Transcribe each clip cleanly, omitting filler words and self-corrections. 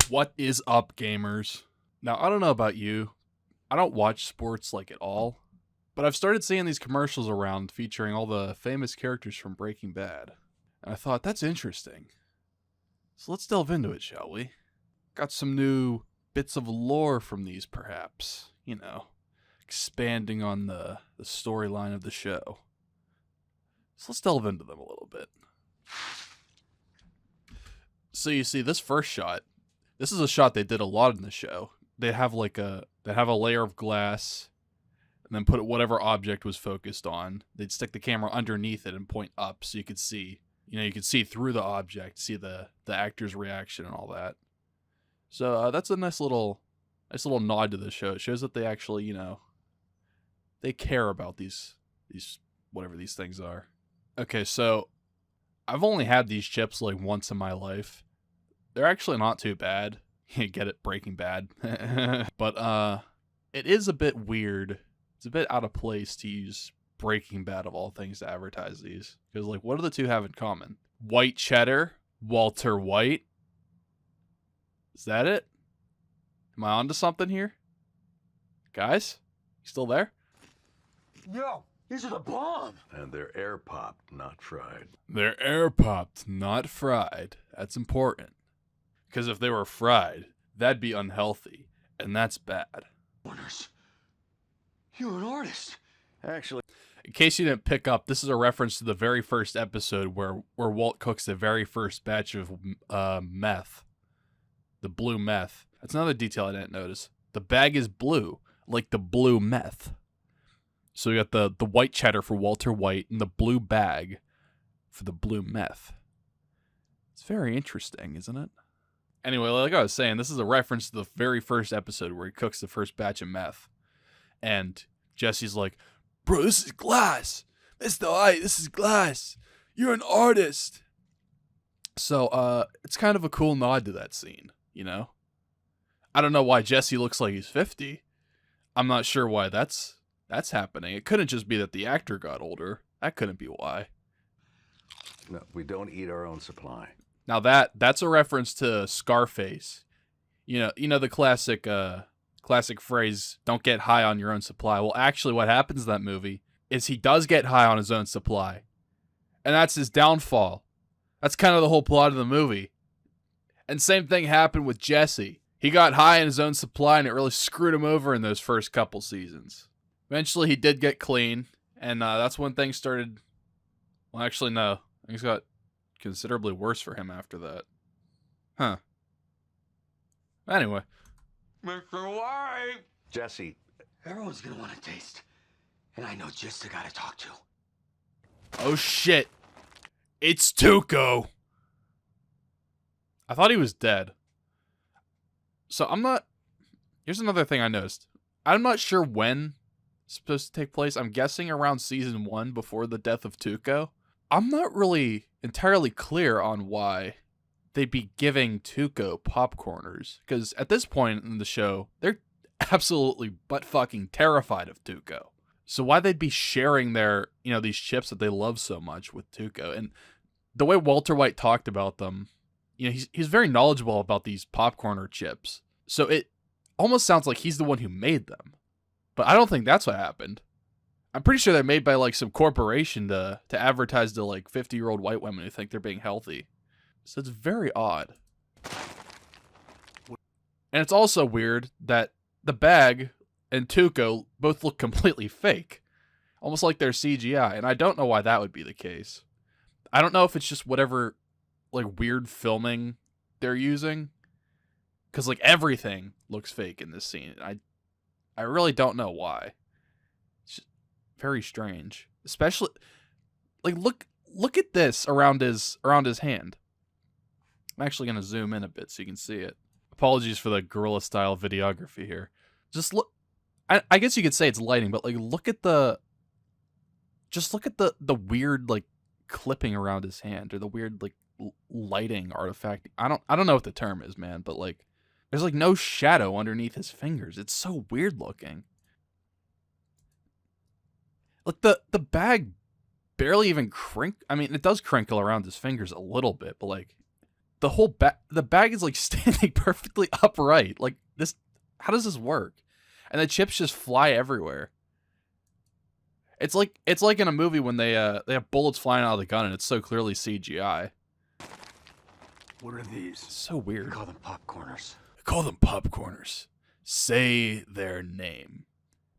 What is up, gamers? Now, I don't know about you. I don't watch sports like at all, but I've started seeing these commercials around featuring all the famous characters from Breaking Bad. And I thought, that's interesting. So let's delve into it, shall we? Got some new bits of lore from these, perhaps. You know, expanding on the storyline of the show. So let's delve into them a little bit. So you see, this first shot, this is a shot they did a lot in the show. They have a layer of glass, and then put whatever object was focused on. They'd stick the camera underneath it and point up, so you could see, you could see through the object, see the actor's reaction and all that. So that's a nice little nod to the show. It shows that they actually, they care about these whatever these things are. Okay, so I've only had these chips like once in my life. They're actually not too bad. You get it, Breaking Bad. But it is a bit weird. It's a bit out of place to use Breaking Bad of all things to advertise these. Because, like, what do the two have in common? White cheddar, Walter White. Is that it? Am I onto something here? Guys? You still there? Yo, these are the bomb! And they're air popped, not fried. They're air popped, not fried. That's important. Because if they were fried, that'd be unhealthy. And that's bad. Warners, you're an artist. Actually, In case you didn't pick up, this is a reference to the very first episode where Walt cooks the very first batch of meth. The blue meth. That's another detail I didn't notice. The bag is blue, like the blue meth. So we got the white cheddar for Walter White and the blue bag for the blue meth. It's very interesting, isn't it? Anyway, like I was saying, this is a reference to the very first episode where he cooks the first batch of meth. And Jesse's like, "Bro, this is glass. Mr. White, this is glass. You're an artist." So, it's kind of a cool nod to that scene, I don't know why Jesse looks like he's 50. I'm not sure why that's happening. It couldn't just be that the actor got older. That couldn't be why. no, we don't eat our own supply. Now that's a reference to Scarface. You know the classic phrase, "Don't get high on your own supply." Well, actually what happens in that movie is he does get high on his own supply. And that's his downfall. That's kind of the whole plot of the movie. And same thing happened with Jesse. He got high on his own supply and it really screwed him over in those first couple seasons. Eventually he did get clean, and that's when things started. Well, actually no. Things got considerably worse for him after that. Huh. Anyway. Mr. White! Jesse, Everyone's gonna want a taste. And I know just the guy to talk to. Oh shit. It's Tuco. I thought he was dead. So here's another thing I noticed. I'm not sure when it's supposed to take place. I'm guessing around season 1 before the death of Tuco. I'm not really entirely clear on why they'd be giving Tuco popcorners. Because at this point in the show, they're absolutely butt-fucking terrified of Tuco. So why they'd be sharing their, these chips that they love so much with Tuco. And the way Walter White talked about them, he's very knowledgeable about these popcorner chips. So it almost sounds like he's the one who made them. But I don't think that's what happened. I'm pretty sure they're made by like some corporation to advertise to like 50-year-old white women who think they're being healthy. So it's very odd. And it's also weird that the bag and Tuco both look completely fake. Almost like they're CGI. And I don't know why that would be the case. I don't know if it's just whatever like weird filming they're using. Because like everything looks fake in this scene. I really don't know why. It's just very strange. Especially like look at this around his hand. I'm actually going to zoom in a bit so you can see it. Apologies for the guerrilla style videography here. Just look. I guess you could say it's lighting, but like look at the weird like clipping around his hand, or the weird like lighting artifact. I don't know what the term is, man, but like there's like no shadow underneath his fingers. It's so weird looking. Like the bag barely even I mean, it does crinkle around his fingers a little bit, but like the whole the bag is like standing perfectly upright. Like this, how does this work? And the chips just fly everywhere. It's like in a movie when they have bullets flying out of the gun and it's so clearly CGI. What are these? So weird. We call them popcorners. Call them popcorners. Say their name.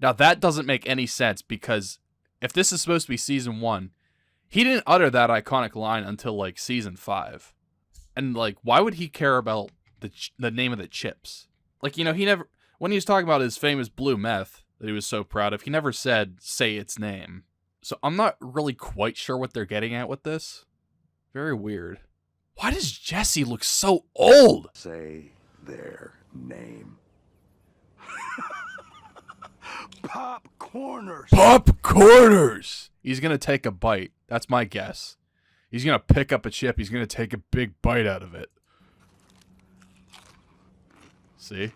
Now that doesn't make any sense because if this is supposed to be season 1, he didn't utter that iconic line until like season 5. And like, why would he care about the name of the chips? Like, you know, he never, when he was talking about his famous blue meth that he was so proud of, he never said, say its name. So I'm not really quite sure what they're getting at with this. Very weird. Why does Jesse look so old? Say their name. Popcorners. Popcorners! He's gonna take a bite. That's my guess. He's gonna pick up a chip. He's gonna take a big bite out of it. See?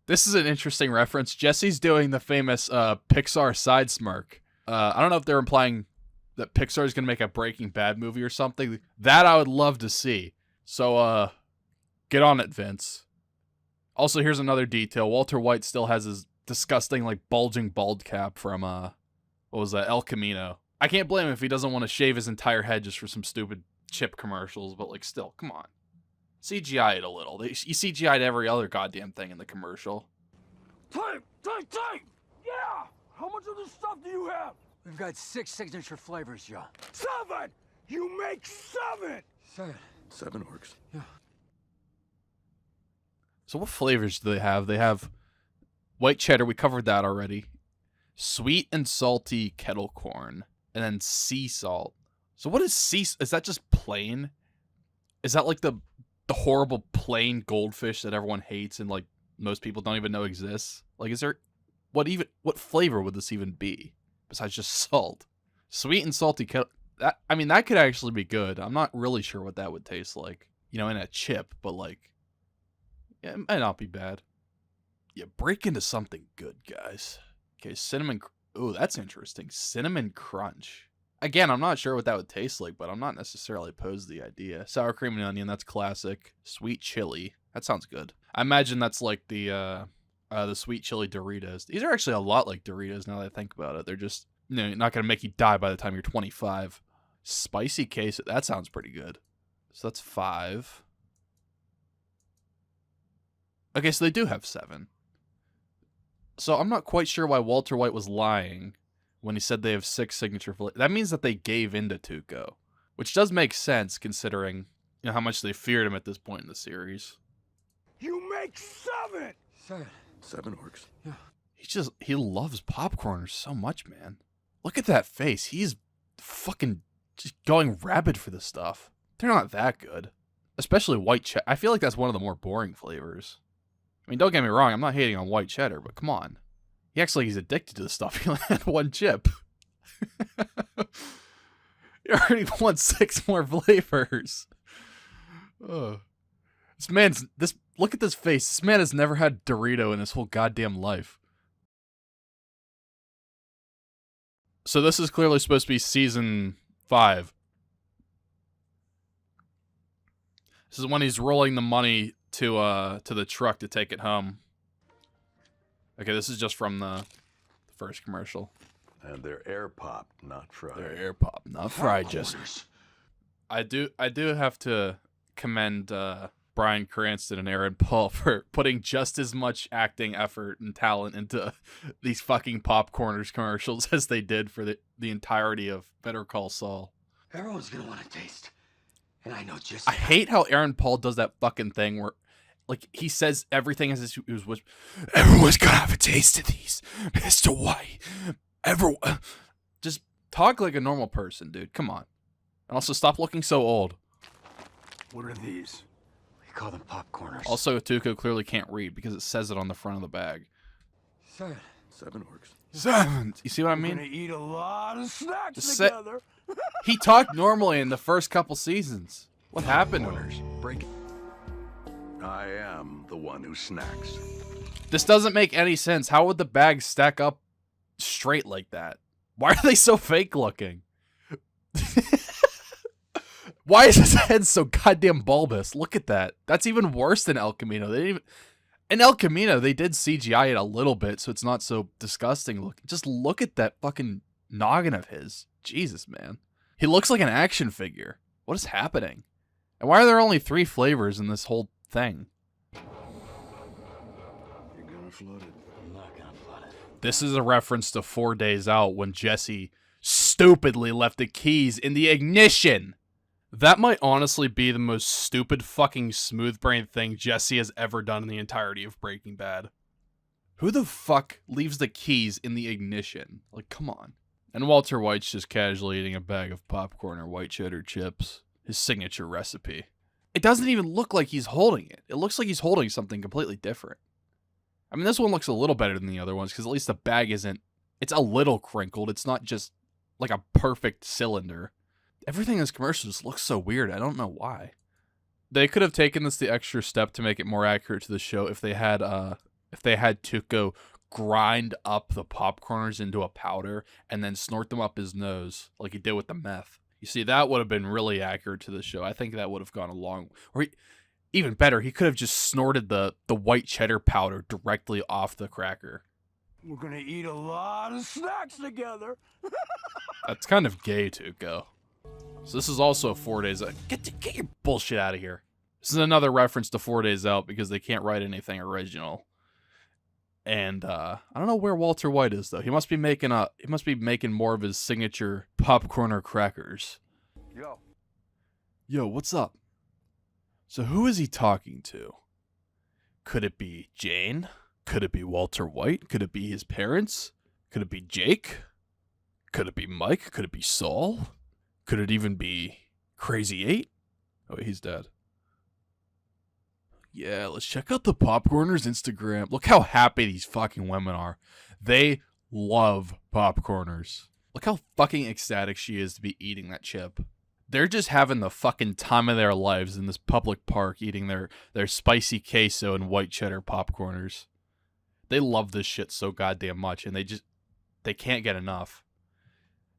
This is an interesting reference. Jesse's doing the famous Pixar side smirk. I don't know if they're implying that Pixar is gonna make a Breaking Bad movie or something. That I would love to see. So, get on it, Vince. Also, here's another detail. Walter White still has his disgusting, like, bulging bald cap from, what was that, El Camino. I can't blame him if he doesn't want to shave his entire head just for some stupid chip commercials, but, like, still, come on. CGI it a little. You CGI'd every other goddamn thing in the commercial. Tape! Yeah! How much of this stuff do you have? We've got 6 signature flavors, Joe. 7! You make 7! 7. 7 works. Yeah. So what flavors do they have? They have white cheddar. We covered that already. Sweet and salty kettle corn. And then sea salt. So what is sea... Is that just plain? Is that like the horrible plain goldfish that everyone hates and like most people don't even know exists? Like, is there... What flavor would this even be? Besides just salt. Sweet and salty kettle... I mean, that could actually be good. I'm not really sure what that would taste like. You know, in a chip, but like... Yeah, it might not be bad. Yeah, break into something good, guys. Okay, cinnamon... Ooh, that's interesting. Cinnamon crunch. Again, I'm not sure what that would taste like, but I'm not necessarily opposed to the idea. Sour cream and onion, that's classic. Sweet chili. That sounds good. I imagine that's like the sweet chili Doritos. These are actually a lot like Doritos now that I think about it. They're just, you know, not going to make you die by the time you're 25. Spicy queso. That sounds pretty good. So that's 5. Okay, so they do have 7. So I'm not quite sure why Walter White was lying when he said they have 6 signature flavors. That means that they gave in to Tuco, which does make sense considering, you know, how much they feared him at this point in the series. You make 7! 7. 7 works. Yeah. He loves popcorners so much, man. Look at that face. He's fucking just going rabid for this stuff. They're not that good. Especially white cheddar. I feel like that's one of the more boring flavors. I mean, don't get me wrong, I'm not hating on white cheddar, but come on. He acts like he's addicted to this stuff. He only had 1 chip. He already wants 6 more flavors. Ugh. Look at this face. This man has never had Dorito in his whole goddamn life. So this is clearly supposed to be season 5. This is when he's rolling the money to the truck to take it home. Okay, this is just from the first commercial. And they're air popped, not fried. They're air pop, not fried, Jesse. I do have to commend Bryan Cranston and Aaron Paul for putting just as much acting effort and talent into these fucking Popcorners commercials as they did for the entirety of Better Call Saul. Everyone's gonna want to taste. And I know just... I hate how Aaron Paul does that fucking thing where, like, he says everything as he was, everyone's gonna have a taste of these, Mr. White. Everyone. Just talk like a normal person, dude. Come on. And also, stop looking so old. What are these? We call them popcorners. Also, Tuco clearly can't read because it says it on the front of the bag. 7. 7 works. 7! You see what I We're mean? gonna eat a lot of snacks Just together. He talked normally in the first couple seasons. What happened to him? Break it. I am the one who snacks. This doesn't make any sense. How would the bags stack up straight like that? Why are they so fake looking? Why is his head so goddamn bulbous? Look at that. That's even worse than El Camino. They didn't even... In El Camino, they did CGI it a little bit, so it's not so disgusting. Just look at that fucking noggin of his. Jesus, man. He looks like an action figure. What is happening? And why are there only 3 flavors in this whole thing? You're gonna flood it. I'm not gonna flood it. This is a reference to 4 Days Out when Jesse stupidly left the keys in the ignition. That might honestly be the most stupid fucking smooth brain thing Jesse has ever done in the entirety of Breaking Bad. Who the fuck leaves the keys in the ignition? Like, come on. And Walter White's just casually eating a bag of popcorn or white cheddar chips. His signature recipe. It doesn't even look like he's holding it. It looks like he's holding something completely different. I mean, this one looks a little better than the other ones because at least the bag isn't... It's a little crinkled. It's not just like a perfect cylinder. Everything in this commercial just looks so weird. I don't know why. They could have taken this the extra step to make it more accurate to the show if they had Tuco grind up the popcorners into a powder and then snort them up his nose like he did with the meth. You see, that would have been really accurate to the show. I think that would have gone a long... Or even better, he could have just snorted the white cheddar powder directly off the cracker. We're gonna eat a lot of snacks together. That's kind of gay, Tuco. So this is also 4 Days Out. Get your bullshit out of here. This is another reference to 4 Days Out because they can't write anything original. And I don't know where Walter White is though. He must be making more of his signature popcorner crackers. Yo, what's up? So who is he talking to? Could it be Jane? Could it be Walter White? Could it be his parents? Could it be Jake? Could it be Mike? Could it be Saul? Could it even be Crazy 8? Oh, wait, he's dead. Yeah, let's check out the Popcorners Instagram. Look how happy these fucking women are. They love Popcorners. Look how fucking ecstatic she is to be eating that chip. They're just having the fucking time of their lives in this public park eating their spicy queso and white cheddar popcorners. They love this shit so goddamn much, and they can't get enough.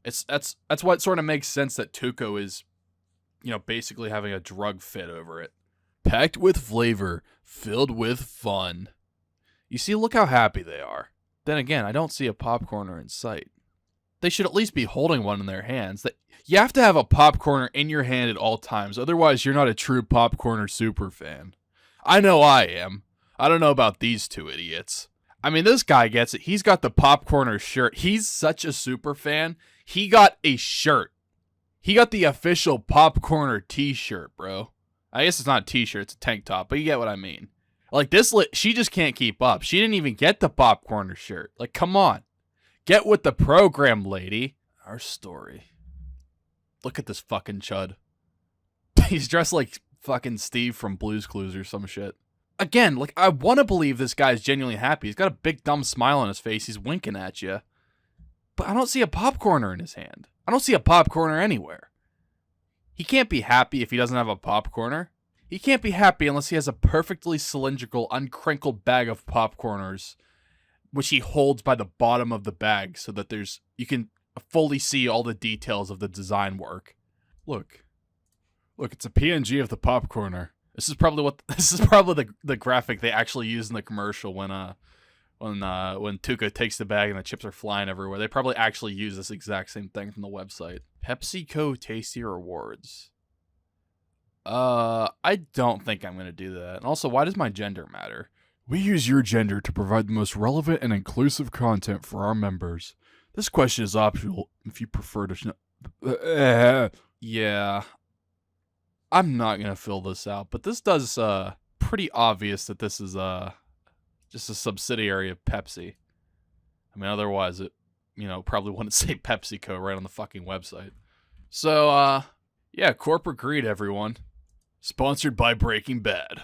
That's what sort of makes sense that Tuco is, basically having a drug fit over it. Packed with flavor, filled with fun. You see, look how happy they are. Then again, I don't see a popcorner in sight. They should at least be holding one in their hands. You have to have a popcorner in your hand at all times, otherwise you're not a true popcorner super fan. I know I am. I don't know about these 2 idiots. I mean, this guy gets it. He's got the popcorner shirt. He's such a super fan. He got a shirt. He got the official popcorner t-shirt, bro. I guess it's not a t-shirt, it's a tank top, but you get what I mean. Like, she just can't keep up. She didn't even get the popcorner shirt. Like, come on. Get with the program, lady. Our story. Look at this fucking chud. He's dressed like fucking Steve from Blue's Clues or some shit. Again, like, I want to believe this guy's genuinely happy. He's got a big dumb smile on his face. He's winking at you. But I don't see a popcorner in his hand. I don't see a popcorner anywhere. He can't be happy if he doesn't have a popcorner. He can't be happy unless he has a perfectly cylindrical, uncrinkled bag of popcorners, which he holds by the bottom of the bag so that you can fully see all the details of the design work. Look, it's a PNG of the popcorner. This is probably the graphic they actually use in the commercial when Tuco takes the bag and the chips are flying everywhere. They probably actually use this exact same thing from the website. PepsiCo Tasty Rewards. I don't think I'm gonna do that. And also, why does my gender matter? We use your gender to provide the most relevant and inclusive content for our members. This question is optional if you prefer to... Yeah. I'm not going to fill this out, but this does pretty obvious that this is just a subsidiary of Pepsi. I mean, otherwise it, probably wouldn't say PepsiCo right on the fucking website. So, yeah, corporate greed, everyone. Sponsored by Breaking Bad.